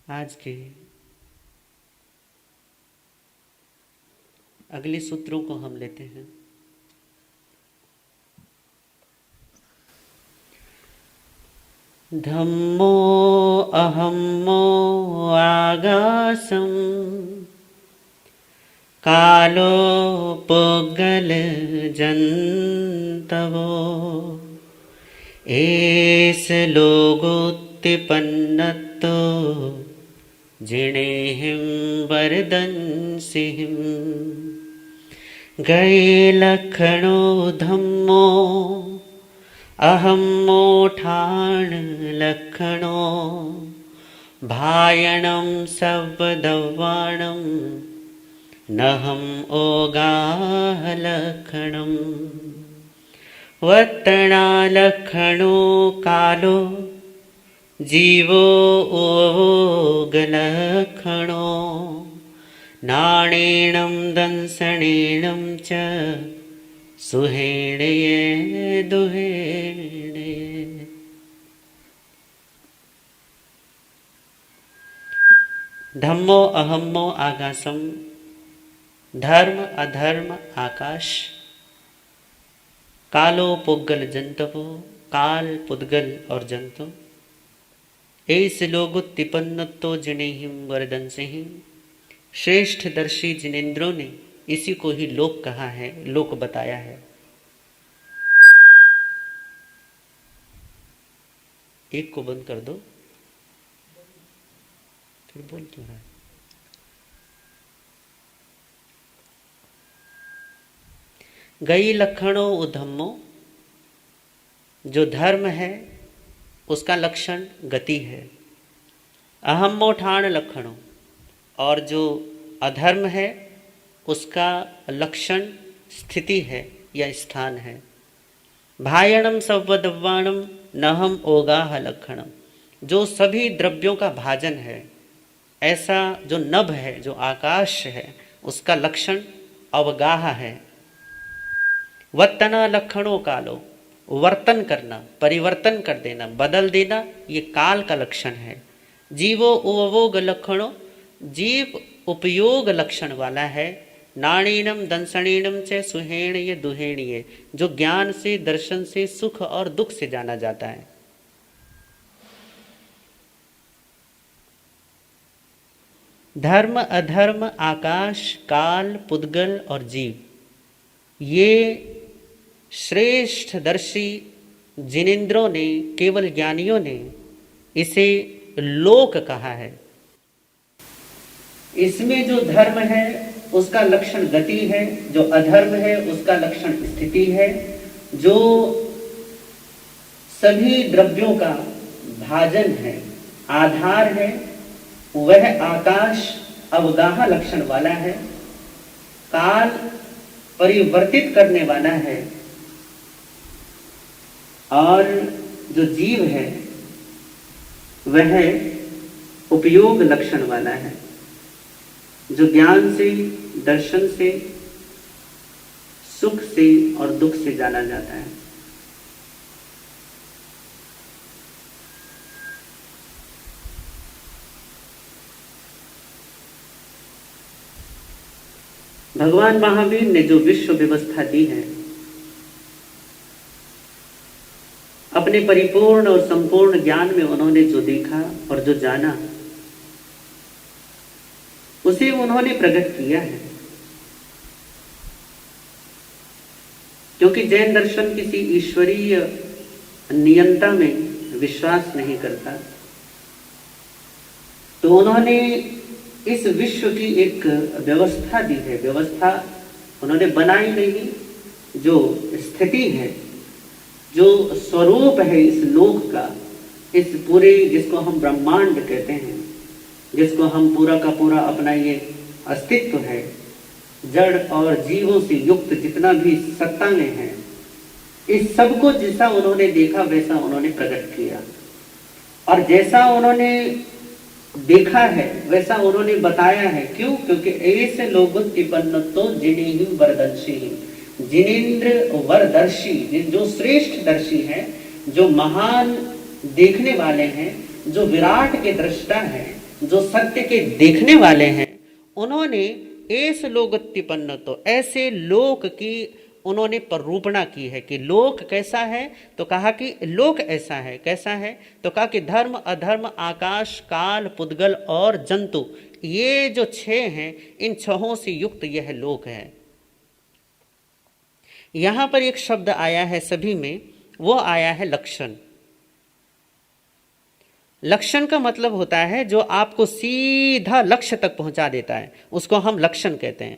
आज के अगले सूत्रों को हम लेते हैं। धम्मो अहम्मो आगासम कालो पुग्गल जन्तवो एस लोगोत्तिपन्नतो जिणेहिं वरदंसिहिं गए लखणो धम्मो अहम्मो ठाण लखणो भायणं सवदवाणं नहं ओगाह लखणं वत्तणा लखणो कालो जीवो ओगलखणो नाणेणं दंसणेणं च सुहेणये दुहेणये। धम्मो अहम्मो आकाशम, धर्म अधर्म आकाश, कालो पुद्गल जंतवो, काल पुद्गल और जंतु, एस लोगुत्तिपन्नतो जिनेहिं वरदंसिहिं, श्रेष्ठ दर्शी जिनेन्द्रों ने इसी को ही लोक कहा है, लोक बताया है। एक को बंद कर दो, फिर बोल क्यों रहा है? गई लक्षणों उधम्मो, जो धर्म है उसका लक्षण गति है। अहम्मो ठाण लक्षणों, और जो अधर्म है उसका लक्षण स्थिति है या स्थान है। भायणम सवदवाणम नहम ओगाह लक्षणम, जो सभी द्रव्यों का भाजन है, ऐसा जो नभ है, जो आकाश है, उसका लक्षण अवगाह है। वत्तना लक्षणों कालो, वर्तन करना, परिवर्तन कर देना, बदल देना, ये काल का लक्षण है। जीवो उपभोग लक्षणों, जीव उपयोग लक्षण वाला है। नाणीनम दंसणीनम च सुहेणीय दुहेणीय, जो ज्ञान से दर्शन से सुख और दुख से जाना जाता है। धर्म अधर्म आकाश काल पुद्गल और जीव, ये श्रेष्ठ दर्शी जिनेन्द्रों ने, केवल ज्ञानियों ने इसे लोक कहा है। इसमें जो धर्म है उसका लक्षण गति है, जो अधर्म है उसका लक्षण स्थिति है, जो सभी द्रव्यों का भाजन है, आधार है, वह आकाश अवगाह लक्षण वाला है। काल परिवर्तित करने वाला है, और जो जीव है वह उपयोग लक्षण वाला है, जो ज्ञान से दर्शन से सुख से और दुख से जाना जाता है। भगवान महावीर ने जो विश्व व्यवस्था दी है, अपने परिपूर्ण और संपूर्ण ज्ञान में उन्होंने जो देखा और जो जाना, उसे उन्होंने प्रकट किया है। क्योंकि जैन दर्शन किसी ईश्वरीय नियंता में विश्वास नहीं करता, तो उन्होंने इस विश्व की एक व्यवस्था दी है। व्यवस्था उन्होंने बनाई नहीं, जो स्थिति है, जो स्वरूप है इस लोक का, इस पूरे जिसको हम ब्रह्मांड कहते हैं, जिसको हम पूरा का पूरा अपना ये अस्तित्व है, जड़ और जीवों से युक्त जितना भी सत्ता में है, इस सब को जैसा उन्होंने देखा वैसा उन्होंने प्रकट किया, और जैसा उन्होंने देखा है वैसा उन्होंने बताया है। क्यों? क्योंकि ऐसे लोगोत्तिपन्नतो जिनेहिं वरदंसिहिं, जिनेन्द्र वरदर्शी, जो श्रेष्ठ दर्शी हैं, जो महान देखने वाले हैं, जो विराट के दृष्टा हैं, जो सत्य के देखने वाले हैं, उन्होंने ऐस लोकोत्पन्न, तो ऐसे लोक की उन्होंने प्ररूपणा की है कि लोक कैसा है, तो कहा कि लोक ऐसा है। कैसा है, तो कहा कि धर्म, अधर्म, आकाश, काल, पुद्गल और जंतु, ये जो छह हैं, इन छहों से युक्त यह लोक है। यहां पर एक शब्द आया है सभी में, वो आया है लक्षण। लक्षण का मतलब होता है जो आपको सीधा लक्ष्य तक पहुंचा देता है, उसको हम लक्षण कहते हैं।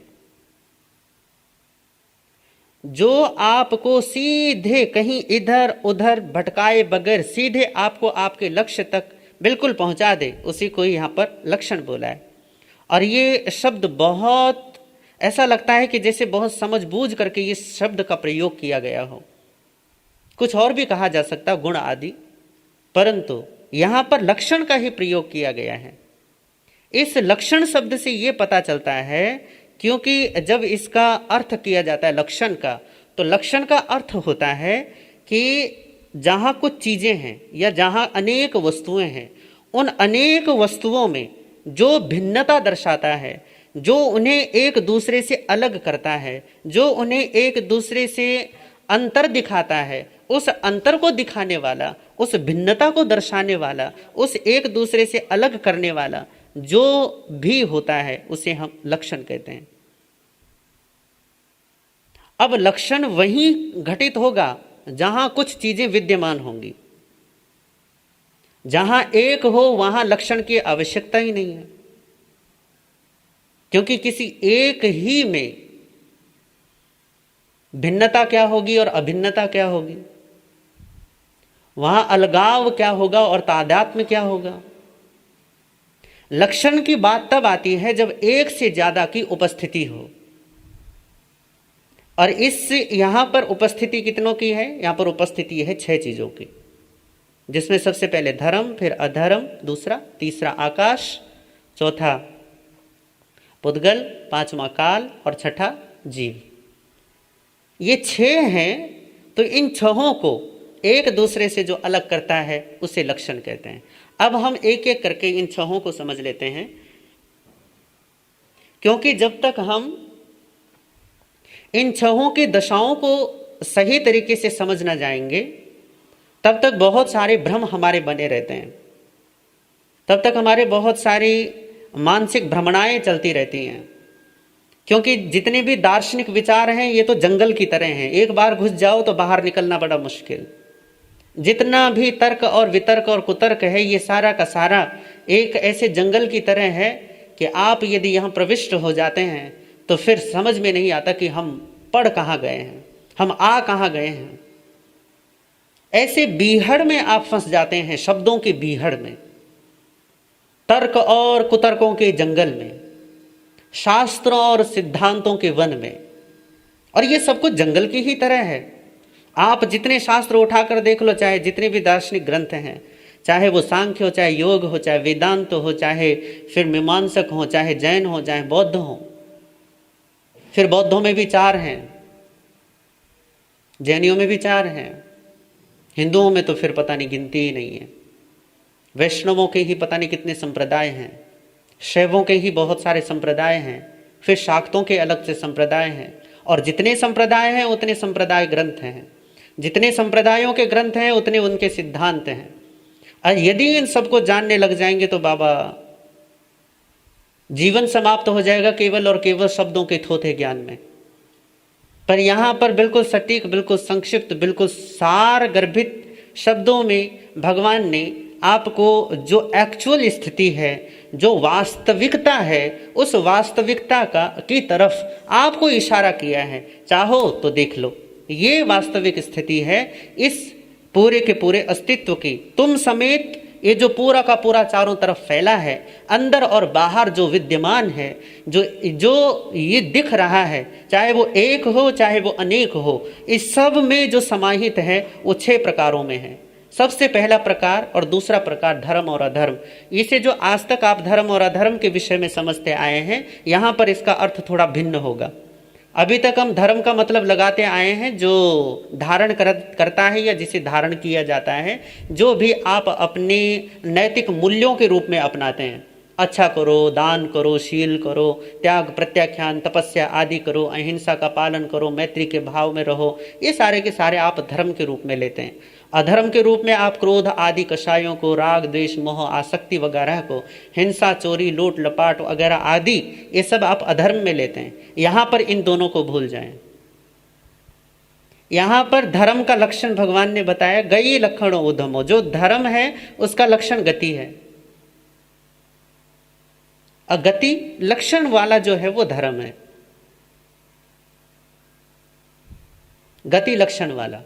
जो आपको सीधे कहीं इधर उधर भटकाए बगैर सीधे आपको आपके लक्ष्य तक बिल्कुल पहुंचा दे, उसी को यहां पर लक्षण बोला है। और ये शब्द बहुत ऐसा लगता है कि जैसे बहुत समझबूझ करके इस शब्द का प्रयोग किया गया हो। कुछ और भी कहा जा सकता, गुण आदि, परंतु यहां पर लक्षण का ही प्रयोग किया गया है। इस लक्षण शब्द से यह पता चलता है, क्योंकि जब इसका अर्थ किया जाता है लक्षण का, तो लक्षण का अर्थ होता है कि जहां कुछ चीजें हैं या जहां अनेक वस्तुएं हैं, उन अनेक वस्तुओं में जो भिन्नता दर्शाता है, जो उन्हें एक दूसरे से अलग करता है, जो उन्हें एक दूसरे से अंतर दिखाता है, उस अंतर को दिखाने वाला, उस भिन्नता को दर्शाने वाला, उस एक दूसरे से अलग करने वाला जो भी होता है, उसे हम लक्षण कहते हैं। अब लक्षण वहीं घटित होगा जहां कुछ चीजें विद्यमान होंगी। जहां एक हो वहां लक्षण की आवश्यकता ही नहीं है, क्योंकि किसी एक ही में भिन्नता क्या होगी और अभिन्नता क्या होगी, वहां अलगाव क्या होगा और तादात्म्य क्या होगा। लक्षण की बात तब आती है जब एक से ज्यादा की उपस्थिति हो, और इस यहां पर उपस्थिति कितनों की है, यहां पर उपस्थिति है 6 चीजों की, जिसमें सबसे पहले धर्म, फिर अधर्म, दूसरा, तीसरा आकाश, चौथा पुद्गल, पांचवा काल और छठा जीव। ये 6 हैं, तो इन छहों को एक दूसरे से जो अलग करता है उसे लक्षण कहते हैं। अब हम एक एक करके इन छहों को समझ लेते हैं, क्योंकि जब तक हम इन छहों की दशाओं को सही तरीके से समझ ना जाएंगे, तब तक बहुत सारे भ्रम हमारे बने रहते हैं, तब तक हमारे बहुत सारी मानसिक भ्रमणाएं चलती रहती हैं। क्योंकि जितने भी दार्शनिक विचार हैं, ये तो जंगल की तरह हैं, एक बार घुस जाओ तो बाहर निकलना बड़ा मुश्किल। जितना भी तर्क और वितर्क और कुतर्क है, ये सारा का सारा एक ऐसे जंगल की तरह है कि आप यदि यहाँ प्रविष्ट हो जाते हैं तो फिर समझ में नहीं आता कि हम पढ़ कहाँ गए हैं, हम आ कहाँ गए हैं। ऐसे बीहड़ में आप फंस जाते हैं, शब्दों के बीहड़ में, तर्क और कुतर्कों के जंगल में, शास्त्रों और सिद्धांतों के वन में। और ये सब कुछ जंगल की ही तरह है। आप जितने शास्त्र उठाकर देख लो, चाहे जितने भी दार्शनिक ग्रंथ हैं, चाहे वो सांख्य हो, चाहे योग हो, चाहे वेदांत हो, चाहे फिर मीमांसक हो, चाहे जैन हो, चाहे बौद्ध हो, फिर बौद्धों में भी 4 हैं, जैनियों में भी 4 हैं, हिंदुओं में तो फिर पता नहीं गिनती ही नहीं है, वैष्णवों के ही पता नहीं कितने संप्रदाय हैं, शैवों के ही बहुत सारे संप्रदाय हैं, फिर शाक्तों के अलग से संप्रदाय हैं, और जितने संप्रदाय हैं उतने संप्रदाय ग्रंथ हैं, जितने संप्रदायों के ग्रंथ हैं उतने उनके सिद्धांत हैं। और यदि इन सबको जानने लग जाएंगे तो बाबा जीवन समाप्त हो जाएगा केवल और केवल शब्दों के थोथे ज्ञान में। पर यहां पर बिल्कुल सटीक, बिल्कुल संक्षिप्त, बिल्कुल सार गर्भित शब्दों में भगवान ने आपको जो एक्चुअल स्थिति है, जो वास्तविकता है, उस वास्तविकता की तरफ आपको इशारा किया है। चाहो तो देख लो, ये वास्तविक स्थिति है इस पूरे के पूरे अस्तित्व की, तुम समेत ये जो पूरा का पूरा चारों तरफ फैला है, अंदर और बाहर जो विद्यमान है, जो ये दिख रहा है, चाहे वो एक हो चाहे वो अनेक हो, इस सब में जो समाहित है वो 6 प्रकारों में है। सबसे पहला प्रकार और दूसरा प्रकार धर्म और अधर्म। इसे जो आज तक आप धर्म और अधर्म के विषय में समझते आए हैं, यहाँ पर इसका अर्थ थोड़ा भिन्न होगा। अभी तक हम धर्म का मतलब लगाते आए हैं जो धारण करता है या जिसे धारण किया जाता है, जो भी आप अपने नैतिक मूल्यों के रूप में अपनाते हैं, अच्छा करो, दान करो, शील करो, त्याग प्रत्याख्यान तपस्या आदि करो, अहिंसा का पालन करो, मैत्री के भाव में रहो, ये सारे के सारे आप धर्म के रूप में लेते हैं। अधर्म के रूप में आप क्रोध आदि कषायों को, राग द्वेष मोह आसक्ति वगैरह को, हिंसा चोरी लूट लपाट वगैरह आदि, ये सब आप अधर्म में लेते हैं। यहां पर इन दोनों को भूल जाएं। यहां पर धर्म का लक्षण भगवान ने बताया, गई लक्षणों उधमो, जो धर्म है उसका लक्षण गति है। गति लक्षण वाला जो है वो धर्म है, गति लक्षण वाला।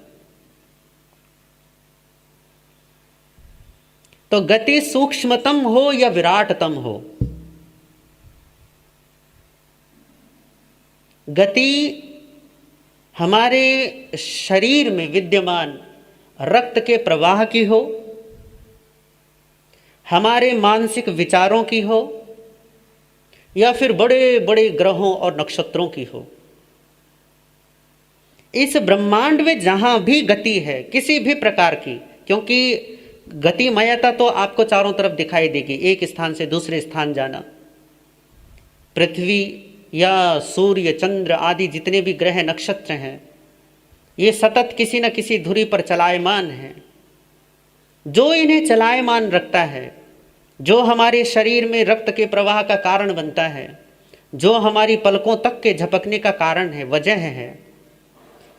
तो गति सूक्ष्मतम हो या विराटतम हो, गति हमारे शरीर में विद्यमान रक्त के प्रवाह की हो, हमारे मानसिक विचारों की हो, या फिर बड़े बड़े ग्रहों और नक्षत्रों की हो। इस ब्रह्मांड में जहां भी गति है किसी भी प्रकार की, क्योंकि गतिमयता तो आपको चारों तरफ दिखाई देगी, एक स्थान से दूसरे स्थान जाना। पृथ्वी या सूर्य चंद्र आदि जितने भी ग्रह नक्षत्र हैं, ये सतत किसी न किसी धुरी पर चलायमान हैं। जो इन्हें चलायमान रखता है, जो हमारे शरीर में रक्त के प्रवाह का कारण बनता है, जो हमारी पलकों तक के झपकने का कारण है, वजह है,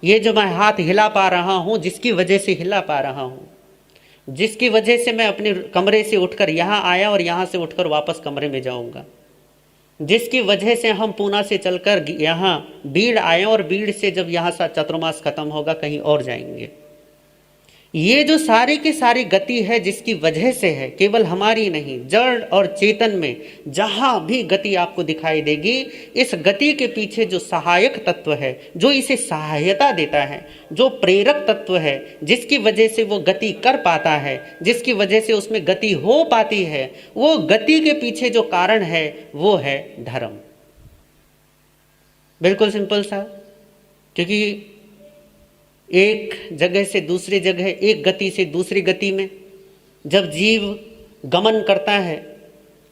ये जो मैं हाथ हिला पा रहा हूं, जिसकी वजह से हिला पा रहा हूं, जिसकी वजह से मैं अपने कमरे से उठकर यहां आया और यहां से उठकर वापस कमरे में जाऊंगा, जिसकी वजह से हम पूना से चलकर यहां बीड़ आए और बीड़ से जब यहां से चतुर्मास खत्म होगा कहीं और जाएंगे। ये जो सारी की सारी गति है जिसकी वजह से है, केवल हमारी नहीं, जड़ और चेतन में जहां भी गति आपको दिखाई देगी, इस गति के पीछे जो सहायक तत्व है, जो इसे सहायता देता है, जो प्रेरक तत्व है, जिसकी वजह से वो गति कर पाता है, जिसकी वजह से उसमें गति हो पाती है, वो गति के पीछे जो कारण है वो है धर्म। बिल्कुल सिंपल सा। क्योंकि एक जगह से दूसरी जगह, एक गति से दूसरी गति में जब जीव गमन करता है,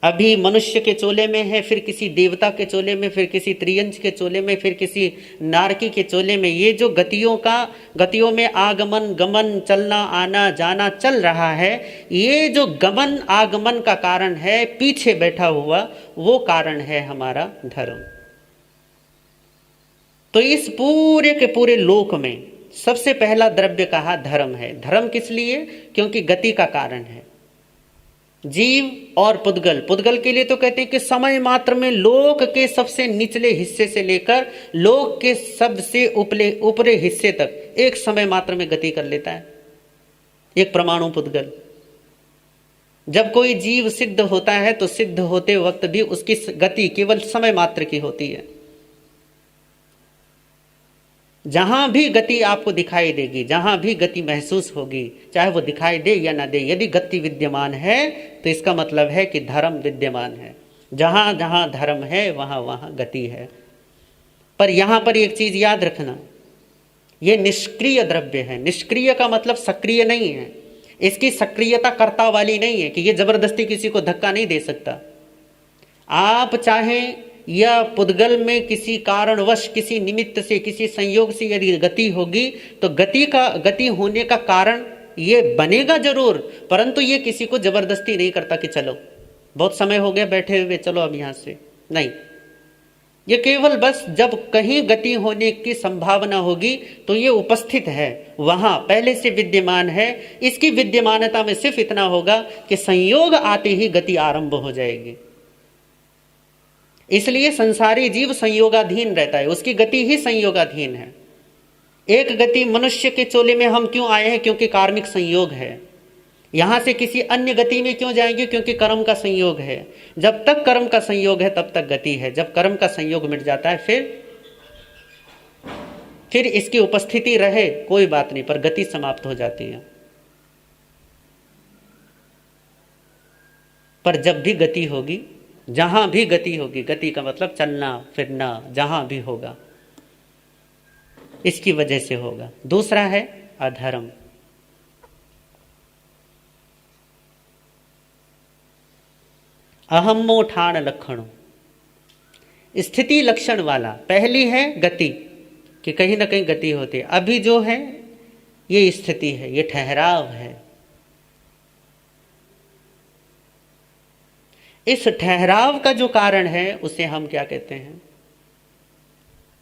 अभी मनुष्य के चोले में है, फिर किसी देवता के चोले में, फिर किसी त्रियंच के चोले में, फिर किसी नारकी के चोले में, ये जो गतियों में आगमन गमन, चलना आना जाना चल रहा है, ये जो गमन आगमन का कारण है, पीछे बैठा हुआ वो कारण है हमारा धर्म। तो इस पूरे के पूरे लोक में सबसे पहला द्रव्य कहा धर्म है। धर्म किस लिए? क्योंकि गति का कारण है। जीव और पुद्गल, पुद्गल के लिए तो कहते हैं कि समय मात्र में लोक के सबसे निचले हिस्से से लेकर लोक के सबसे ऊपरे हिस्से तक एक समय मात्र में गति कर लेता है एक परमाणु पुद्गल। जब कोई जीव सिद्ध होता है तो सिद्ध होते वक्त भी उसकी गति केवल समय मात्र की होती है। जहां भी गति आपको दिखाई देगी, जहां भी गति महसूस होगी, चाहे वो दिखाई दे या ना दे, यदि गति विद्यमान है तो इसका मतलब है कि धर्म विद्यमान है। जहां जहां धर्म है वहां वहां गति है। पर यहां पर एक चीज याद रखना, ये निष्क्रिय द्रव्य है। निष्क्रिय का मतलब सक्रिय नहीं है, इसकी सक्रियता कर्ता वाली नहीं है कि ये जबरदस्ती किसी को धक्का नहीं दे सकता। आप चाहें या पुद्गल में किसी कारणवश, किसी निमित्त से, किसी संयोग से यदि गति होगी तो गति होने का कारण ये बनेगा जरूर, परंतु ये किसी को जबरदस्ती नहीं करता कि चलो बहुत समय हो गया बैठे हुए, चलो अब यहां से नहीं। ये केवल बस जब कहीं गति होने की संभावना होगी तो ये उपस्थित है, वहां पहले से विद्यमान है। इसकी विद्यमानता में सिर्फ इतना होगा कि संयोग आते ही गति आरंभ हो जाएगी। इसलिए संसारी जीव संयोगाधीन रहता है, उसकी गति ही संयोगाधीन है। एक गति मनुष्य के चोले में हम क्यों आए हैं? क्योंकि कार्मिक संयोग है। यहां से किसी अन्य गति में क्यों जाएंगे? क्योंकि कर्म का संयोग है। जब तक कर्म का संयोग है तब तक गति है। जब कर्म का संयोग मिट जाता है फिर इसकी उपस्थिति रहे कोई बात नहीं, पर गति समाप्त हो जाती है। पर जब भी गति होगी, जहां भी गति होगी, गति का मतलब चलना फिरना, जहां भी होगा इसकी वजह से होगा। दूसरा है अधर्म। अहमो ठाण लक्षणों, स्थिति लक्षण वाला। पहली है गति, कि कहीं ना कहीं गति होती है। अभी जो है ये स्थिति है, ये ठहराव है। इस ठहराव का जो कारण है उसे हम क्या कहते हैं?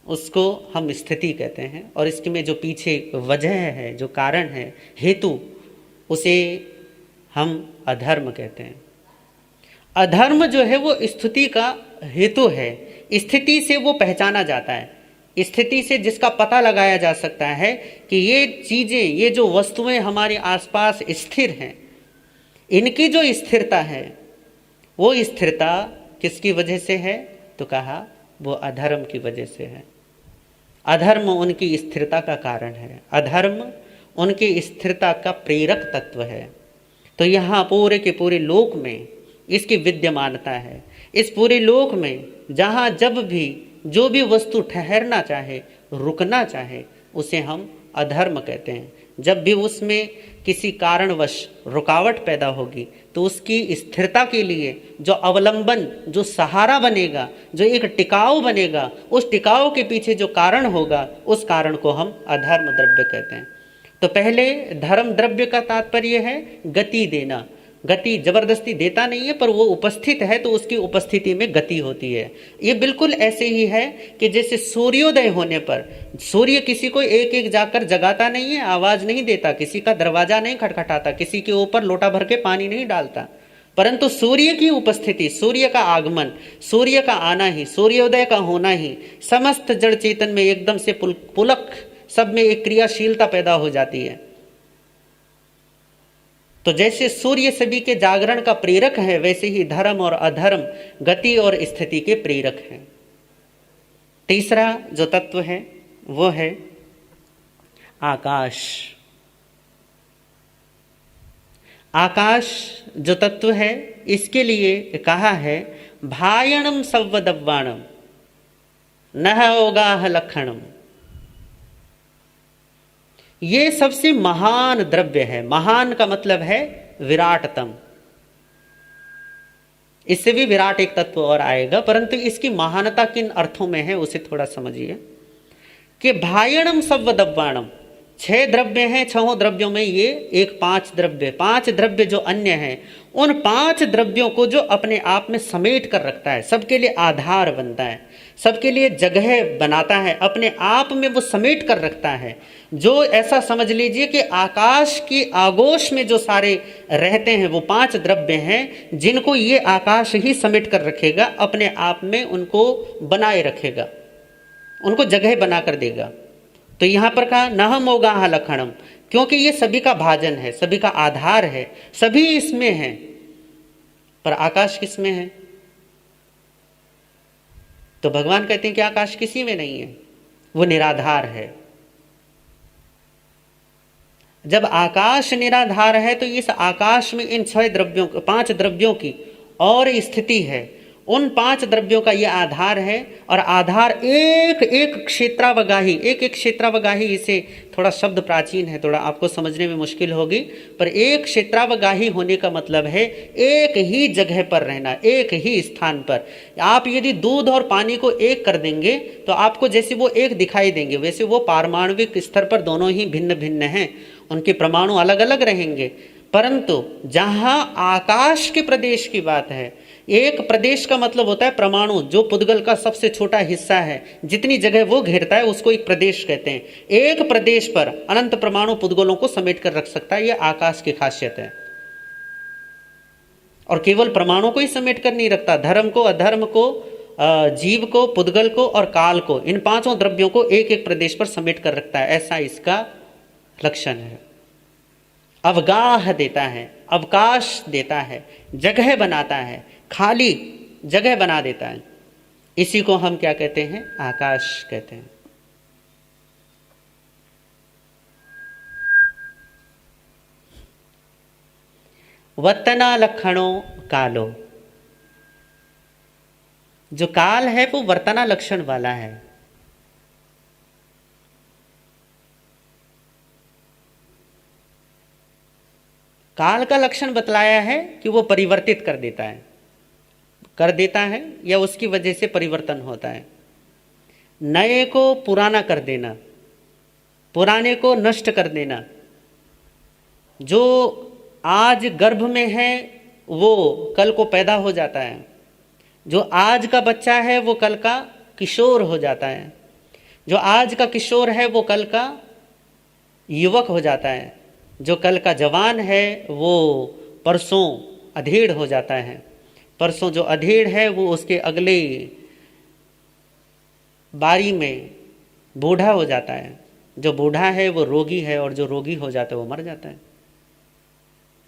उसको हम स्थिति कहते हैं। और इसके में जो पीछे वजह है, जो कारण है, हेतु, उसे हम अधर्म कहते हैं। अधर्म जो है वो स्थिति का हेतु है। स्थिति से वो पहचाना जाता है, स्थिति से जिसका पता लगाया जा सकता है कि ये चीजें, ये जो वस्तुएं हमारे आसपास स्थिर हैं, इनकी जो स्थिरता है वो स्थिरता किसकी वजह से है? तो कहा वो अधर्म की वजह से है। अधर्म उनकी स्थिरता का कारण है, अधर्म उनकी स्थिरता का प्रेरक तत्व है। तो यहाँ पूरे के पूरे लोक में इसकी विद्यमानता है। इस पूरे लोक में जहाँ जब भी जो भी वस्तु ठहरना चाहे, रुकना चाहे, उसे हम अधर्म कहते हैं। जब भी उसमें किसी कारणवश रुकावट पैदा होगी तो उसकी स्थिरता के लिए जो अवलंबन, जो सहारा बनेगा, जो एक टिकाऊ बनेगा, उस टिकाऊ के पीछे जो कारण होगा, उस कारण को हम अधर्म द्रव्य कहते हैं। तो पहले धर्म द्रव्य का तात्पर्य है गति देना। गति जबरदस्ती देता नहीं है, पर वो उपस्थित है तो उसकी उपस्थिति में गति होती है। ये बिल्कुल ऐसे ही है कि जैसे सूर्योदय होने पर सूर्य किसी को एक एक जाकर जगाता नहीं है, आवाज नहीं देता, किसी का दरवाजा नहीं खटखटाता, किसी के ऊपर लोटा भर के पानी नहीं डालता, परंतु सूर्य की उपस्थिति, सूर्य का आगमन, सूर्य का आना ही, सूर्योदय का होना ही समस्त जड़ चेतन में एकदम से पुलक, सब में एक क्रियाशीलता पैदा हो जाती है। तो जैसे सूर्य सभी के जागरण का प्रेरक है, वैसे ही धर्म और अधर्म गति और स्थिति के प्रेरक हैं। तीसरा जो तत्व है वो है आकाश। आकाश जो तत्व है, इसके लिए कहा है भायणम सव्वदव्वाणम नह ओगाह लक्षणम। ये सबसे महान द्रव्य है। महान का मतलब है विराटतम। इससे भी विराट एक तत्व और आएगा, परंतु इसकी महानता किन अर्थों में है उसे थोड़ा समझिए। कि भायणम सव्वदव्वाणम, 6 द्रव्य हैं, 6 द्रव्यों में ये एक 5 द्रव्य, 5 द्रव्य जो अन्य हैं, उन 5 द्रव्यों को जो अपने आप में समेट कर रखता है, सबके लिए आधार बनता है, सबके लिए जगह बनाता है, अपने आप में वो समेट कर रखता है। जो ऐसा समझ लीजिए कि आकाश की आगोश में जो सारे रहते हैं वो 5 द्रव्य हैं, जिनको ये आकाश ही समेट कर रखेगा, अपने आप में उनको बनाए रखेगा, उनको जगह बना कर देगा। तो यहां पर कहा नह मोगाह लक्षणम, क्योंकि ये सभी का भाजन है, सभी का आधार है, सभी इसमें है। पर आकाश किस में है? तो भगवान कहते हैं कि आकाश किसी में नहीं है, वो निराधार है। जब आकाश निराधार है तो इस आकाश में इन 6 द्रव्यों, 5 द्रव्यों की और स्थिति है। उन 5 द्रव्यों का यह आधार है, और आधार एक एक क्षेत्रावगाही, एक एक क्षेत्रावगाही, इसे थोड़ा शब्द प्राचीन है, थोड़ा आपको समझने में मुश्किल होगी, पर एक क्षेत्रावगाही होने का मतलब है एक ही जगह पर रहना, एक ही स्थान पर। आप यदि दूध और पानी को एक कर देंगे तो आपको जैसे वो एक दिखाई देंगे, वैसे वो पारमाणविक स्तर पर दोनों ही भिन्न भिन्न हैं, उनके परमाणु अलग अलग रहेंगे। परंतु जहां आकाश के प्रदेश की बात है, एक प्रदेश का मतलब होता है परमाणु, जो पुद्गल का सबसे छोटा हिस्सा है, जितनी जगह वो घेरता है उसको एक प्रदेश कहते हैं। एक प्रदेश पर अनंत परमाणु पुद्गलों को समेट कर रख सकता है, यह आकाश की खासियत है। और केवल परमाणु को ही समेट कर नहीं रखता, धर्म को, अधर्म को, जीव को, पुद्गल को और काल को, इन 5 द्रव्यों को एक एक प्रदेश पर समेट कर रखता है, ऐसा इसका लक्षण है। अवगाह देता है, अवकाश देता है, जगह बनाता है, खाली जगह बना देता है। इसी को हम क्या कहते हैं? आकाश कहते हैं। वतना लक्षणों कालो, जो काल है वो वर्तना लक्षण वाला है। काल का लक्षण बतलाया है कि वो परिवर्तित कर देता है। कर देता है या उसकी वजह से परिवर्तन होता है। नए को पुराना कर देना, पुराने को नष्ट कर देना। जो आज गर्भ में है वो कल को पैदा हो जाता है, जो आज का बच्चा है वो कल का किशोर हो जाता है, जो आज का किशोर है वो कल का युवक हो जाता है, जो कल का जवान है वो परसों अधेड़ हो जाता है, परसों जो अधेड़ है वो उसके अगले बारी में बूढ़ा हो जाता है, जो बूढ़ा है वो रोगी है और जो रोगी हो जाता है वो मर जाता है।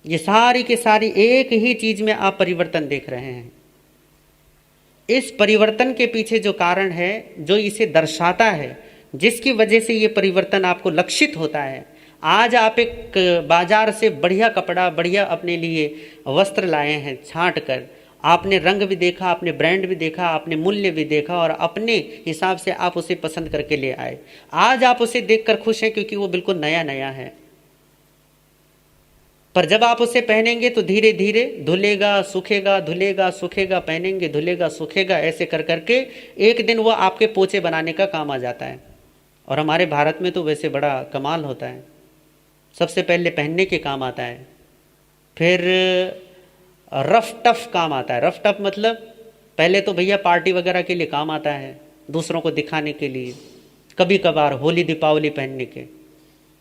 ये सारी के सारी एक ही चीज में आप परिवर्तन देख रहे हैं। इस परिवर्तन के पीछे जो कारण है, जो इसे दर्शाता है, जिसकी वजह से ये परिवर्तन आपको लक्षित होता है। आज आप एक बाजार से बढ़िया कपड़ा, बढ़िया अपने लिए वस्त्र लाए हैं छांट कर, आपने रंग भी देखा, आपने ब्रांड भी देखा, आपने मूल्य भी देखा और अपने हिसाब से आप उसे पसंद करके ले आए। आज आप उसे देखकर खुश हैं क्योंकि वो बिल्कुल नया नया है, पर जब आप उसे पहनेंगे तो धीरे धीरे धुलेगा सूखेगा, धुलेगा सूखेगा, पहनेंगे धुलेगा सूखेगा, ऐसे कर करके एक दिन वो आपके पोचे बनाने का काम आ जाता है। और हमारे भारत में तो वैसे बड़ा कमाल होता है, सबसे पहले पहनने के काम आता है, फिर रफ टफ काम आता है। रफ टफ मतलब पहले तो भैया पार्टी वगैरह के लिए काम आता है, दूसरों को दिखाने के लिए, कभी कभार होली दीपावली पहनने के,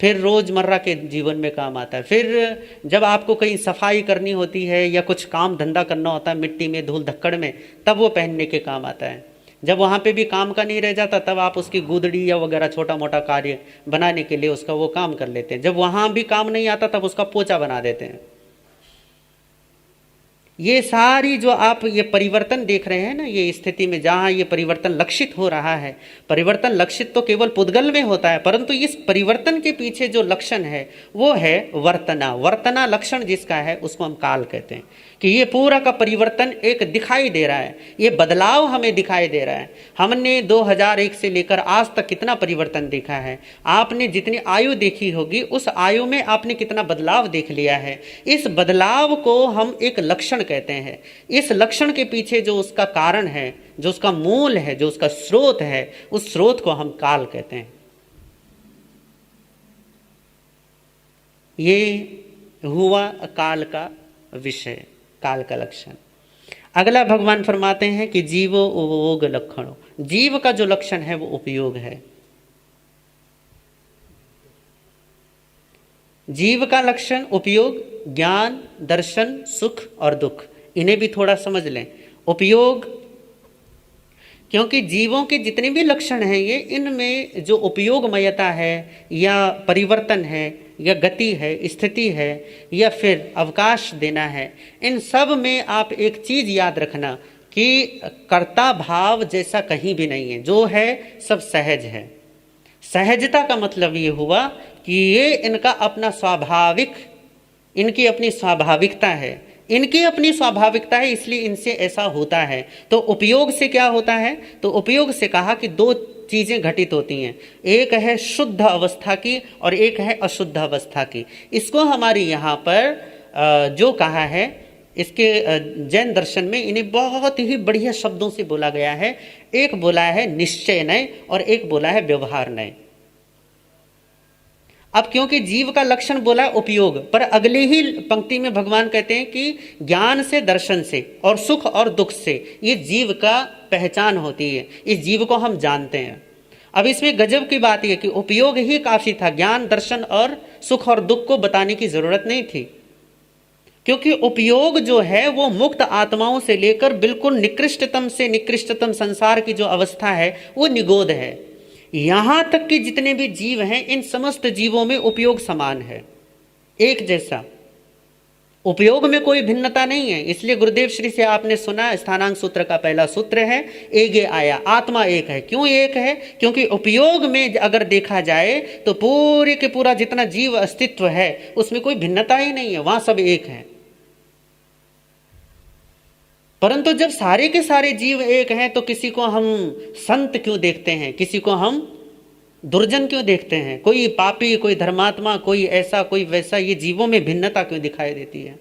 फिर रोजमर्रा के जीवन में काम आता है, फिर जब आपको कहीं सफाई करनी होती है या कुछ काम धंधा करना होता है मिट्टी में धूल धक्कड़ में, तब वो पहनने के काम आता है। जब वहाँ पे भी काम का नहीं रह जाता तब आप उसकी गुदड़ी या वगैरह छोटा मोटा कार्य बनाने के लिए उसका वो काम कर लेते हैं। जब वहाँ भी काम नहीं आता तब उसका पोछा बना देते हैं। ये सारी जो आप ये परिवर्तन देख रहे हैं ना, ये स्थिति में जहाँ ये परिवर्तन लक्षित हो रहा है, परिवर्तन लक्षित तो केवल पुद्गल में होता है, परंतु इस परिवर्तन के पीछे जो लक्षण है वो है वर्तना। वर्तना लक्षण जिसका है उसको हम काल कहते हैं कि ये पूरा का परिवर्तन एक दिखाई दे रहा है, ये बदलाव हमें दिखाई दे रहा है। हमने 2001 से लेकर आज तक कितना परिवर्तन देखा है। आपने जितनी आयु देखी होगी उस आयु में आपने कितना बदलाव देख लिया है। इस बदलाव को हम एक लक्षण कहते हैं। इस लक्षण के पीछे जो उसका कारण है, जो उसका मूल है, जो उसका स्रोत है, उस स्रोत को हम काल कहते हैं। ये हुआ काल का विषय, काल का लक्षण। अगला भगवान फरमाते हैं कि जीवो उपयोग लक्षणों। जीव का जो लक्षण है वो उपयोग है। जीव का लक्षण उपयोग, ज्ञान, दर्शन, सुख और दुख, इन्हें भी थोड़ा समझ लें। उपयोग, क्योंकि जीवों के जितने भी लक्षण हैं ये, इनमें जो उपयोगमयता है या परिवर्तन है या गति है, स्थिति है या फिर अवकाश देना है, इन सब में आप एक चीज याद रखना कि कर्ता भाव जैसा कहीं भी नहीं है। जो है सब सहज है। सहजता का मतलब ये हुआ कि ये इनका अपना स्वाभाविक, इनकी अपनी स्वाभाविकता है, इनकी अपनी स्वाभाविकता है, इसलिए इनसे ऐसा होता है। तो उपयोग से क्या होता है? तो उपयोग से कहा कि दो चीजें घटित होती हैं, एक है शुद्ध अवस्था की और एक है अशुद्ध अवस्था की। इसको हमारी यहाँ पर जो कहा है, इसके जैन दर्शन में इन्हें बहुत ही बढ़िया शब्दों से बोला गया है। एक बोला है निश्चय नय और एक बोला है व्यवहार नय। अब क्योंकि जीव का लक्षण बोला उपयोग, पर अगले ही पंक्ति में भगवान कहते हैं कि ज्ञान से, दर्शन से और सुख और दुख से ये जीव का पहचान होती है, इस जीव को हम जानते हैं। अब इसमें गजब की बात यह कि उपयोग ही काफी था, ज्ञान, दर्शन और सुख और दुख को बताने की जरूरत नहीं थी, क्योंकि उपयोग जो है वो मुक्त आत्माओं से लेकर बिल्कुल निकृष्टतम से निकृष्टतम संसार की जो अवस्था है वो निगोद है। यहां तक कि जितने भी जीव हैं, इन समस्त जीवों में उपयोग समान है, एक जैसा। उपयोग में कोई भिन्नता नहीं है। इसलिए गुरुदेव श्री से आपने सुना, स्थानांक सूत्र का पहला सूत्र है, एगे आया, आत्मा एक है। क्यों एक है? क्योंकि उपयोग में अगर देखा जाए तो पूरे के पूरा जितना जीव अस्तित्व है उसमें कोई भिन्नता ही नहीं है, वहां सब एक है। परंतु जब सारे के सारे जीव एक हैं तो किसी को हम संत क्यों देखते हैं, किसी को हम दुर्जन क्यों देखते हैं? कोई पापी, कोई धर्मात्मा, कोई ऐसा, कोई वैसा, ये जीवों में भिन्नता क्यों दिखाई देती है?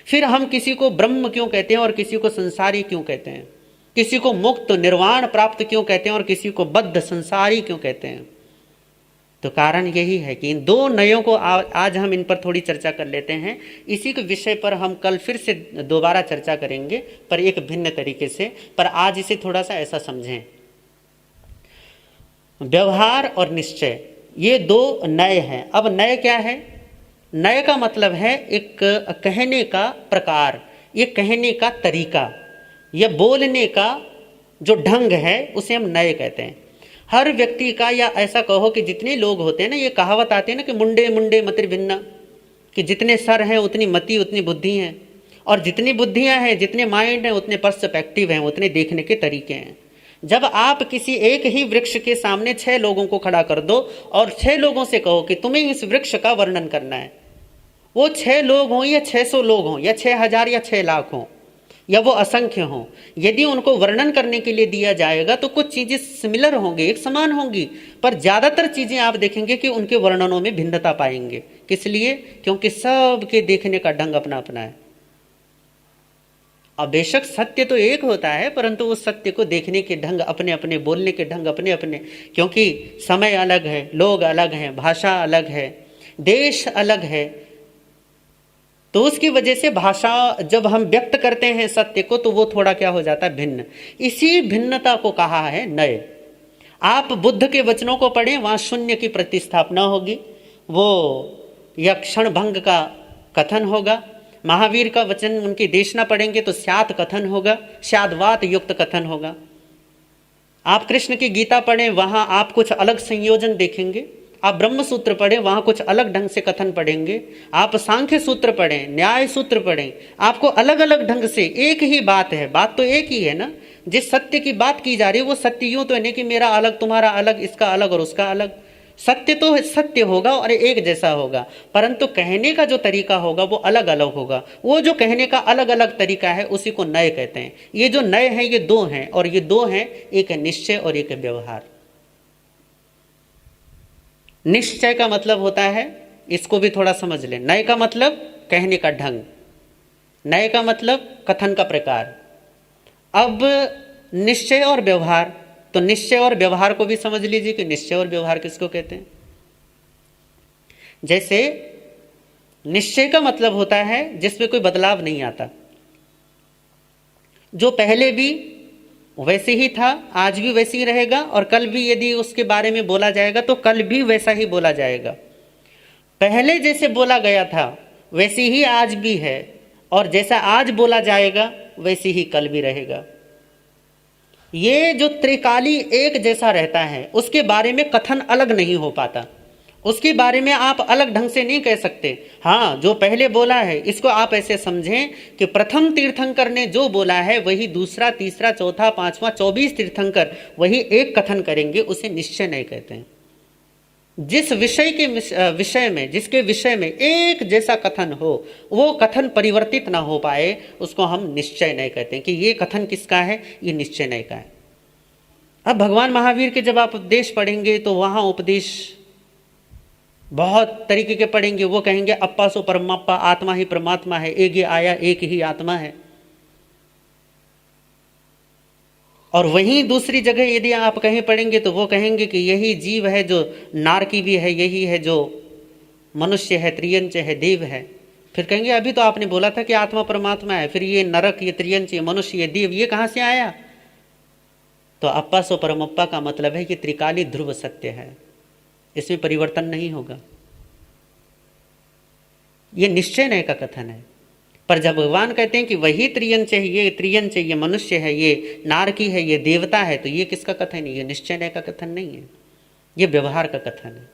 फिर हम किसी को ब्रह्म क्यों कहते हैं और किसी को संसारी क्यों कहते हैं? किसी को मुक्त निर्वाण प्राप्त क्यों कहते हैं और किसी को बद्ध संसारी क्यों कहते हैं? तो कारण यही है कि इन दो नयों को आज हम इन पर थोड़ी चर्चा कर लेते हैं। इसी के विषय पर हम कल फिर से दोबारा चर्चा करेंगे, पर एक भिन्न तरीके से। पर आज इसे थोड़ा सा ऐसा समझें, व्यवहार और निश्चय ये दो नय हैं। अब नय क्या है? नय का मतलब है एक कहने का प्रकार, ये कहने का तरीका, यह बोलने का जो ढंग है उसे हम नय कहते हैं। हर व्यक्ति का, या ऐसा कहो कि जितने लोग होते हैं ना, ये कहावत आती है ना कि मुंडे मुंडे मति भिन्ना, कि जितने सर हैं उतनी मति उतनी बुद्धि हैं, और जितनी बुद्धियां हैं जितने माइंड हैं उतने पर्सपेक्टिव हैं, उतने देखने के तरीके हैं। जब आप किसी एक ही वृक्ष के सामने 6 लोगों को खड़ा कर दो और 6 लोगों से कहो कि तुम्हें इस वृक्ष का वर्णन करना है, वो 6 लोग हों या 600 लोग हों या 6000 या 6 लाख हों या वो असंख्य हों, यदि उनको वर्णन करने के लिए दिया जाएगा तो कुछ चीजें सिमिलर होंगी, एक समान होंगी, पर ज्यादातर चीजें आप देखेंगे कि उनके वर्णनों में भिन्नता पाएंगे। किस लिए? क्योंकि सबके देखने का ढंग अपना अपना है। अब बेशक सत्य तो एक होता है, परंतु उस सत्य को देखने के ढंग अपने अपने, बोलने के ढंग अपने अपने, क्योंकि समय अलग है, लोग अलग हैं, भाषा अलग है, देश अलग है, तो उसकी वजह से भाषा जब हम व्यक्त करते हैं सत्य को तो वो थोड़ा क्या हो जाता है, भिन्न। इसी भिन्नता को कहा है नय। आप बुद्ध के वचनों को पढ़ें, वहां शून्य की प्रतिस्थापना होगी, वो या क्षण भंग का कथन होगा। महावीर का वचन, उनकी देशना पढ़ेंगे तो स्यात् कथन होगा, स्याद्वात युक्त कथन होगा। आप कृष्ण की गीता पढ़ें, वहां आप कुछ अलग संयोजन देखेंगे। आप ब्रह्म सूत्र पढ़ें, वहां कुछ अलग ढंग से कथन पढ़ेंगे। आप सांख्य सूत्र पढ़ें, न्याय सूत्र पढ़ें, आपको अलग अलग ढंग से, एक ही बात है, बात तो एक ही है ना। जिस सत्य की बात की जा रही है वो सत्य यूं तो नहीं कि मेरा अलग तुम्हारा अलग, इसका अलग और उसका अलग। सत्य तो सत्य होगा और एक जैसा होगा, परंतु कहने का जो तरीका होगा वो अलग अलग होगा। वो जो कहने का अलग अलग तरीका है उसी को नय कहते हैं। ये जो नय है ये दो हैं, और ये दो हैं, एक है निश्चय और एक है व्यवहार। निश्चय का मतलब होता है, इसको भी थोड़ा समझ लें, नय का मतलब कहने का ढंग, नय का मतलब कथन का प्रकार। अब निश्चय और व्यवहार, तो निश्चय और व्यवहार को भी समझ लीजिए कि निश्चय और व्यवहार किसको कहते हैं। जैसे निश्चय का मतलब होता है जिसमें कोई बदलाव नहीं आता, जो पहले भी वैसे ही था, आज भी वैसे ही रहेगा, और कल भी यदि उसके बारे में बोला जाएगा तो कल भी वैसा ही बोला जाएगा। पहले जैसे बोला गया था वैसे ही आज भी है, और जैसा आज बोला जाएगा वैसे ही कल भी रहेगा। ये जो त्रिकाली एक जैसा रहता है उसके बारे में कथन अलग नहीं हो पाता, उसके बारे में आप अलग ढंग से नहीं कह सकते। हाँ, जो पहले बोला है इसको आप ऐसे समझें कि प्रथम तीर्थंकर ने जो बोला है वही दूसरा, तीसरा, चौथा, पांचवा, 24 तीर्थंकर वही एक कथन करेंगे, उसे निश्चय नहीं कहते हैं। जिस विषय के विषय में, जिसके विषय में एक जैसा कथन हो, वो कथन परिवर्तित ना हो पाए, उसको हम निश्चय नहीं कहते हैं कि ये कथन किसका है, ये निश्चय नहीं का है। अब भगवान महावीर के जब आप उपदेश पढ़ेंगे तो वहां उपदेश बहुत तरीके के पढ़ेंगे। वो कहेंगे अप्पा सो परमाप्पा, आत्मा ही परमात्मा है, एक ही आया, एक ही आत्मा है। और वहीं दूसरी जगह यदि आप कहीं पढ़ेंगे तो वो कहेंगे कि यही जीव है जो नारकी भी है, यही है जो मनुष्य है, त्रियंच है, देव है। फिर कहेंगे अभी तो आपने बोला था कि आत्मा परमात्मा है, फिर ये नरक, ये त्रियंच, ये मनुष्य, ये देव, ये कहां से आया? तो अप्पा सो परमप्पा का मतलब है कि त्रिकाली ध्रुव सत्य है, इसमें परिवर्तन नहीं होगा। ये निश्चय नय का कथन है। पर जब भगवान कहते हैं कि वही त्रियंच है, ये मनुष्य है, ये नारकी है, ये देवता है, तो ये किसका कथन है? ये निश्चय नय का कथन नहीं है, ये व्यवहार का कथन है।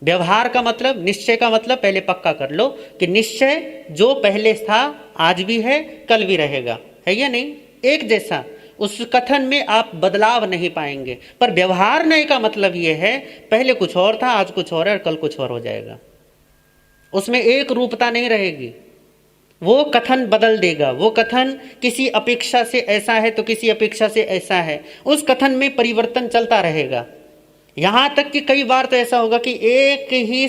व्यवहार का मतलब, निश्चय का मतलब पहले पक्का कर लो कि निश्चय जो पहले था आज भी है, कल भी रहेगा, है या नहीं? एक जैसा, उस कथन में आप बदलाव नहीं पाएंगे। पर व्यवहार नय का मतलब यह है पहले कुछ और था, आज कुछ और है, और कल कुछ और हो जाएगा। उसमें एक रूपता नहीं रहेगी, वो कथन बदल देगा। वो कथन किसी अपेक्षा से ऐसा है तो किसी अपेक्षा से ऐसा है, उस कथन में परिवर्तन चलता रहेगा। यहां तक कि कई बार तो ऐसा होगा कि एक ही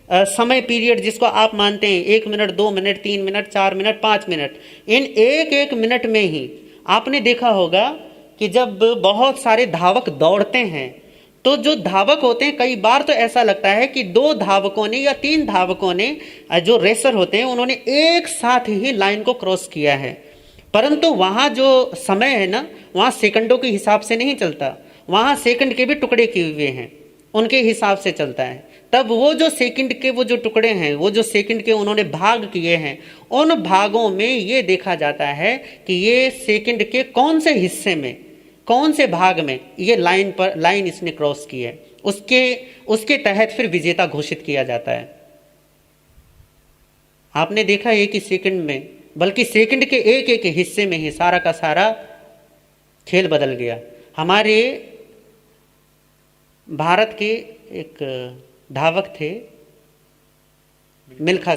समय पीरियड जिसको आप मानते हैं 1 minute, 2 minute, 3 minute, 4 minute, 5 minute, इन एक एक मिनट में ही आपने देखा होगा कि जब बहुत सारे धावक दौड़ते हैं तो जो धावक होते हैं, कई बार तो ऐसा लगता है कि 2 धावकों ने या 3 धावकों ने, जो रेसर होते हैं, उन्होंने एक साथ ही लाइन को क्रॉस किया है। परंतु वहां जो समय है ना, वहां सेकंडों के हिसाब से नहीं चलता, वहां सेकंड के भी टुकड़े किए हुए हैं, उनके हिसाब से चलता है। तब वो जो सेकंड के वो जो टुकड़े हैं, वो जो सेकंड के उन्होंने भाग किए हैं, उन भागों में ये देखा जाता है कि ये सेकंड के कौन से हिस्से में, कौन से भाग में ये लाइन इसने क्रॉस की है, उसके तहत फिर विजेता घोषित किया जाता है। आपने देखा एक ही सेकंड में, बल्कि सेकंड के एक एक हिस्से में ही सारा का सारा खेल बदल गया। हमारे भारत के एक धावक थे मिल्खा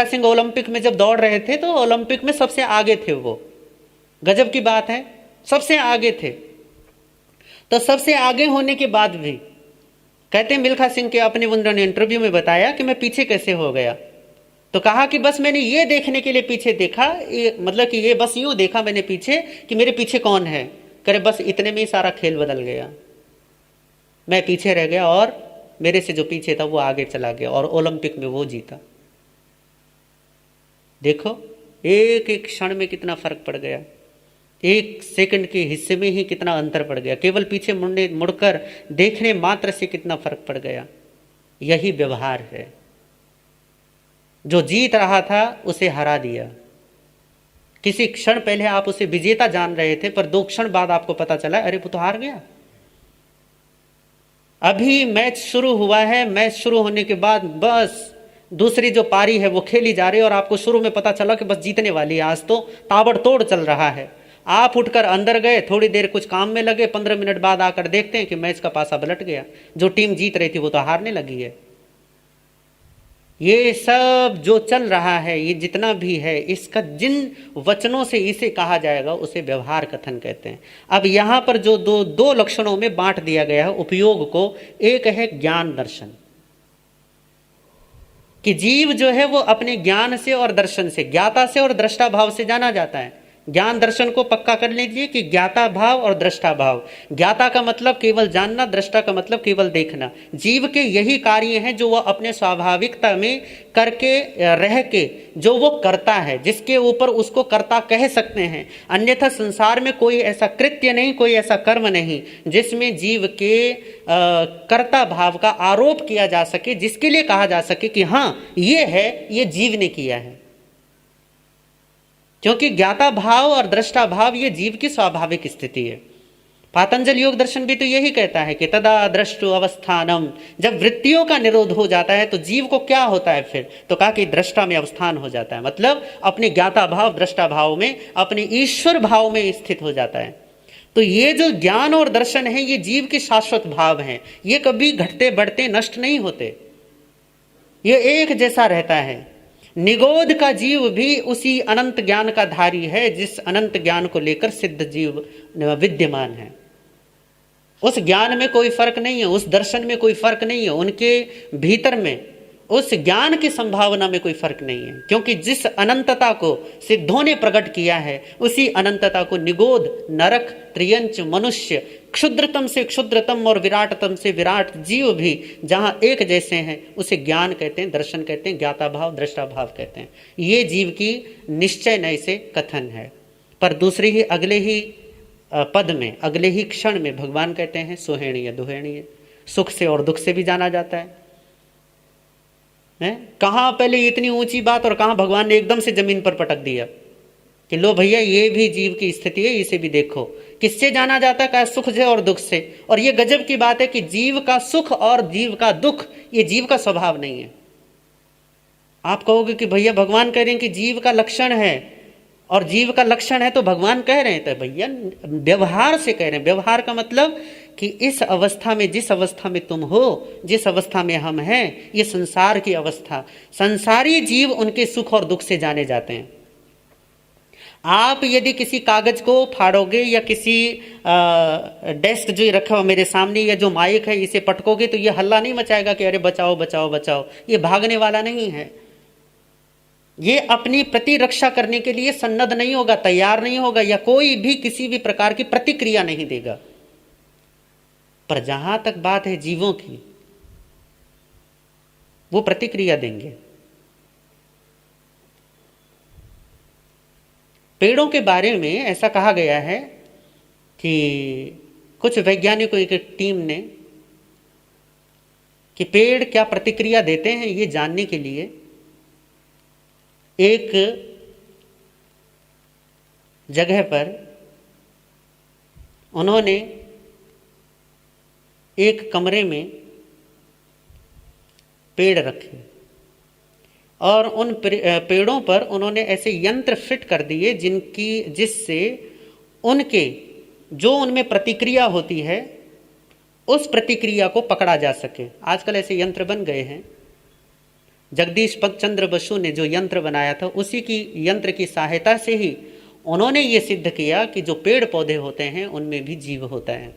सिंह ओलंपिक में जब दौड़ रहे थे तो ओलंपिक में सबसे आगे थे वो। गजब की बात है, सबसे आगे थे। तो सबसे आगे होने के बाद भी कहते हैं मिल्खा सिंह के अपने उन्होंने इंटरव्यू में बताया कि मैं पीछे कैसे हो गया। तो कहा कि बस मैंने ये देखने के लिए पीछे देखा, मतलब कि ये बस यूं देखा मैंने पीछे कि मेरे पीछे कौन है। करे बस इतने में ही सारा खेल बदल गया, मैं पीछे रह गया और मेरे से जो पीछे था वो आगे चला गया और ओलंपिक में वो जीता। देखो एक एक क्षण में कितना फर्क पड़ गया, एक सेकंड के हिस्से में ही कितना अंतर पड़ गया, केवल पीछे मुड़कर देखने मात्र से कितना फर्क पड़ गया। यही व्यवहार है, जो जीत रहा था उसे हरा दिया। किसी क्षण पहले आप उसे विजेता जान रहे थे, पर 2 क्षण बाद आपको पता चला अरे वो तो हार गया। अभी मैच शुरू हुआ है, मैच शुरू होने के बाद बस दूसरी जो पारी है वो खेली जा रही है और आपको शुरू में पता चला कि बस जीतने वाली है, आज तो ताबड़तोड़ चल रहा है। आप उठकर अंदर गए, थोड़ी देर कुछ काम में लगे, 15 मिनट बाद आकर देखते हैं कि मैच का पासा पलट गया, जो टीम जीत रही थी वो तो हारने लगी है। ये सब जो चल रहा है, ये जितना भी है, इसका जिन वचनों से इसे कहा जाएगा उसे व्यवहार कथन कहते हैं। अब यहाँ पर जो दो लक्षणों में बांट दिया गया है उपयोग को, एक है ज्ञान दर्शन, कि जीव जो है वो अपने ज्ञान से और दर्शन से, ज्ञाता से और दृष्टा भाव से जाना जाता है। ज्ञान दर्शन को पक्का कर लीजिए कि ज्ञाता भाव और दृष्टा भाव। ज्ञाता का मतलब केवल जानना, दृष्टा का मतलब केवल देखना। जीव के यही कार्य हैं जो वह अपने स्वाभाविकता में करके रह के जो वो करता है, जिसके ऊपर उसको कर्ता कह सकते हैं। अन्यथा संसार में कोई ऐसा कृत्य नहीं, कोई ऐसा कर्म नहीं जिसमें जीव के कर्ता भाव का आरोप किया जा सके, जिसके लिए कहा जा सके कि हाँ ये है, ये जीव ने किया है। क्योंकि ज्ञाता भाव और दृष्टा भाव ये जीव की स्वाभाविक स्थिति है। पातंजल योग दर्शन भी तो यही कहता है कि तदा दृष्टु अवस्थानम, जब वृत्तियों का निरोध हो जाता है तो जीव को क्या होता है फिर, तो कहा कि दृष्टा में अवस्थान हो जाता है, मतलब अपने ज्ञाता भाव दृष्टा भाव में, अपने ईश्वर भाव में स्थित हो जाता है। तो ये जो ज्ञान और दर्शन है ये जीव के शाश्वत भाव हैं, ये कभी घटते बढ़ते नष्ट नहीं होते, ये एक जैसा रहता है। निगोध का जीव भी उसी अनंत ज्ञान का धारी है जिस अनंत ज्ञान को लेकर सिद्ध जीव विद्यमान है। उस ज्ञान में कोई फर्क नहीं है, उस दर्शन में कोई फर्क नहीं है, उनके भीतर में उस ज्ञान की संभावना में कोई फर्क नहीं है, क्योंकि जिस अनंतता को सिद्धों ने प्रकट किया है उसी अनंतता को निगोध, नरक, त्रियंच, मनुष्य, क्षुद्रतम से क्षुद्रतम और विराटतम से विराट जीव भी जहां एक जैसे हैं उसे ज्ञान कहते हैं, दर्शन कहते हैं, ज्ञाता भाव दृष्टा भाव कहते हैं। ये जीव की निश्चय नय से कथन है। पर दूसरी ही अगले ही पद में, अगले ही क्षण में भगवान कहते हैं सुहेणीय दुहेणीय, सुख से और दुख से भी जाना जाता है। कहाँ पहले इतनी ऊंची बात और कहाँ भगवान ने एकदम से जमीन पर पटक दिया कि लो भैया ये भी जीव की स्थिति है, इसे भी देखो। किससे जाना जाता है, कहा सुख से और दुख से। और ये गजब की बात है कि जीव का सुख और जीव का दुख ये जीव का स्वभाव नहीं है। आप कहोगे कि भैया भगवान कह रहे हैं कि जीव का लक्षण है और जीव का लक्षण है तो भगवान कह रहे हैं, तो भैया व्यवहार से कह रहे हैं। व्यवहार का मतलब कि इस अवस्था में, जिस अवस्था में तुम हो, जिस अवस्था में हम हैं, ये संसार की अवस्था, संसारी जीव उनके सुख और दुख से जाने जाते हैं। आप यदि किसी कागज को फाड़ोगे या किसी डेस्क जो रखा हो मेरे सामने या जो माइक है इसे पटकोगे तो ये हल्ला नहीं मचाएगा कि अरे बचाओ बचाओ बचाओ। ये भागने वाला नहीं है, ये अपनी प्रतिरक्षा करने के लिए सन्नद्ध नहीं होगा, तैयार नहीं होगा, या कोई भी किसी भी प्रकार की प्रतिक्रिया नहीं देगा। पर जहां तक बात है जीवों की, वो प्रतिक्रिया देंगे। पेड़ों के बारे में ऐसा कहा गया है कि कुछ वैज्ञानिकों की टीम ने कि पेड़ क्या प्रतिक्रिया देते हैं ये जानने के लिए एक जगह पर उन्होंने एक कमरे में पेड़ रखे और उन पेड़ों पर उन्होंने ऐसे यंत्र फिट कर दिए जिससे उनके जो उनमें प्रतिक्रिया होती है उस प्रतिक्रिया को पकड़ा जा सके। आजकल ऐसे यंत्र बन गए हैं। जगदीश चंद्र बसु ने जो यंत्र बनाया था उसी की यंत्र की सहायता से ही उन्होंने ये सिद्ध किया कि जो पेड़ पौधे होते हैं उनमें भी जीव होता है।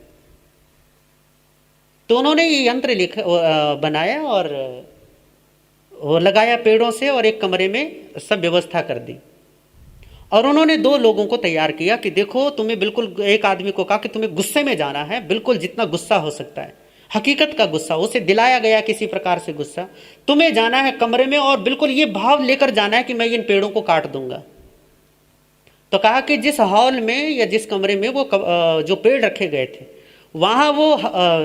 तो उन्होंने ये यंत्र बनाया और वो लगाया पेड़ों से और एक कमरे में सब व्यवस्था कर दी। और उन्होंने 2 लोगों को तैयार किया कि देखो तुम्हें बिल्कुल, एक आदमी को कहा कि तुम्हें गुस्से में जाना है, बिल्कुल जितना गुस्सा हो सकता है, हकीकत का गुस्सा, उसे दिलाया गया किसी प्रकार से गुस्सा, तुम्हें जाना है कमरे में और बिल्कुल ये भाव लेकर जाना है कि मैं इन पेड़ों को काट दूंगा। तो कहा कि जिस हॉल में या जिस कमरे में वो जो पेड़ रखे गए थे वहां वो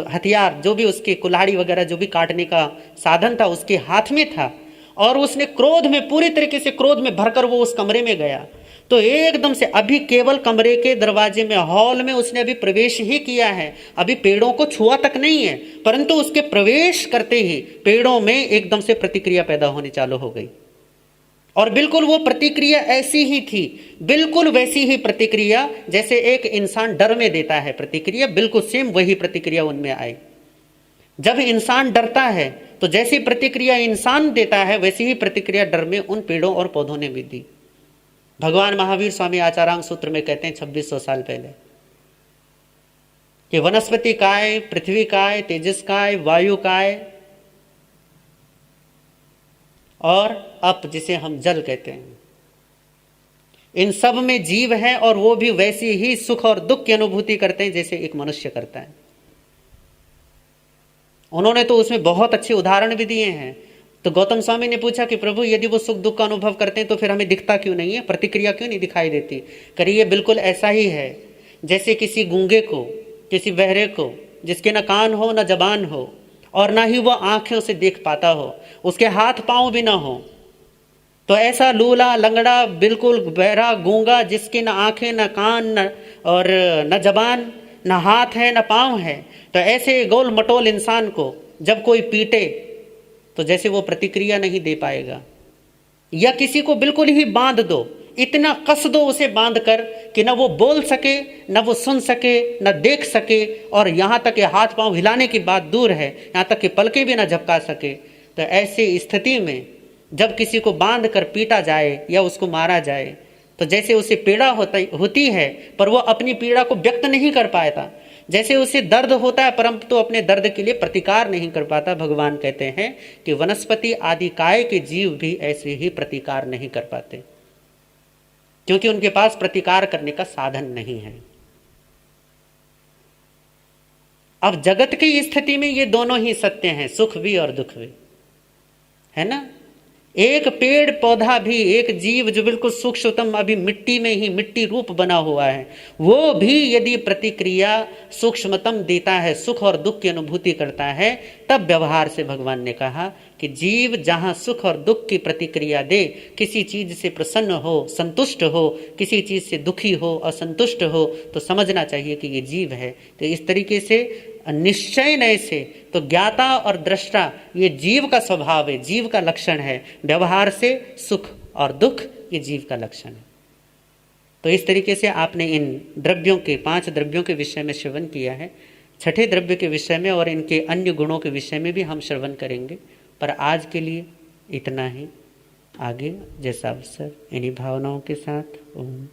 हथियार जो भी उसके कुल्हाड़ी वगैरह जो भी काटने का साधन था उसके हाथ में था और उसने क्रोध में, पूरी तरीके से क्रोध में भरकर वो उस कमरे में गया। तो एकदम से अभी केवल कमरे के दरवाजे में, हॉल में उसने अभी प्रवेश ही किया है, अभी पेड़ों को छुआ तक नहीं है, परंतु उसके प्रवेश करते ही पेड़ों में एकदम से प्रतिक्रिया पैदा होनी चालू हो गई। और बिल्कुल वो प्रतिक्रिया ऐसी ही थी, बिल्कुल वैसी ही प्रतिक्रिया जैसे एक इंसान डर में देता है प्रतिक्रिया, बिल्कुल सेम वही प्रतिक्रिया उनमें आई। जब इंसान डरता है तो जैसी प्रतिक्रिया इंसान देता है वैसी ही प्रतिक्रिया डर में उन पेड़ों और पौधों ने भी दी। भगवान महावीर स्वामी आचारांग सूत्र में कहते हैं 2600 साल पहले कि वनस्पति काय, पृथ्वी काय, तेजस काय, वायु काय और अप जिसे हम जल कहते हैं, इन सब में जीव है और वो भी वैसी ही सुख और दुख की अनुभूति करते हैं जैसे एक मनुष्य करता है। उन्होंने तो उसमें बहुत अच्छे उदाहरण भी दिए हैं। तो गौतम स्वामी ने पूछा कि प्रभु यदि वो सुख दुख का अनुभव करते हैं तो फिर हमें दिखता क्यों नहीं है, प्रतिक्रिया क्यों नहीं दिखाई देती? करिए बिल्कुल ऐसा ही है जैसे किसी गूंगे को, किसी बहरे को, जिसके न कान हो न जबान हो और ना ही वो आंखें उसे देख पाता हो, उसके हाथ पांव भी ना हो, तो ऐसा लूला लंगड़ा बिल्कुल बहरा गूंगा जिसके न आंखें न कान न और न जबान न हाथ है न पांव है, तो ऐसे गोल मटोल इंसान को जब कोई पीटे तो जैसे वो प्रतिक्रिया नहीं दे पाएगा। या किसी को बिल्कुल ही बांध दो, इतना कस दो उसे बांध कर कि न वो बोल सके, न वो सुन सके, न देख सके, और यहाँ तक कि हाथ पांव हिलाने की बात दूर है, यहाँ तक कि पलके भी न झपका सके। तो ऐसी स्थिति में जब किसी को बांध कर पीटा जाए या उसको मारा जाए तो जैसे उसे पीड़ा होती है पर वो अपनी पीड़ा को व्यक्त नहीं कर पाता, जैसे उसे दर्द होता है परंतु तो अपने दर्द के लिए प्रतिकार नहीं कर पाता। भगवान कहते हैं कि वनस्पति आदि काय के जीव भी ऐसे ही प्रतिकार नहीं कर पाते क्योंकि उनके पास प्रतिकार करने का साधन नहीं है। अब जगत की स्थिति में ये दोनों ही सत्य हैं, सुख भी और दुख भी, है ना। एक पेड़ पौधा भी, एक जीव जो बिल्कुल सूक्ष्मतम अभी मिट्टी में ही मिट्टी रूप बना हुआ है, वो भी यदि प्रतिक्रिया सूक्ष्मतम देता है, सुख और दुख की अनुभूति करता है, तब व्यवहार से भगवान ने कहा कि जीव जहां सुख और दुख की प्रतिक्रिया दे, किसी चीज से प्रसन्न हो, संतुष्ट हो, किसी चीज से दुखी हो, असंतुष्ट हो, तो समझना चाहिए कि ये जीव है। तो इस तरीके से निश्चय नय से तो ज्ञाता और दृष्टा ये जीव का स्वभाव है, जीव का लक्षण है। व्यवहार से सुख और दुख ये जीव का लक्षण है। तो इस तरीके से आपने इन द्रव्यों के, 5 द्रव्यों के विषय में श्रवण किया है। छठे द्रव्य के विषय में और इनके अन्य गुणों के विषय में भी हम श्रवण करेंगे, पर आज के लिए इतना ही। आगे जैसा अवसर इन्हीं भावनाओं के साथ ओम।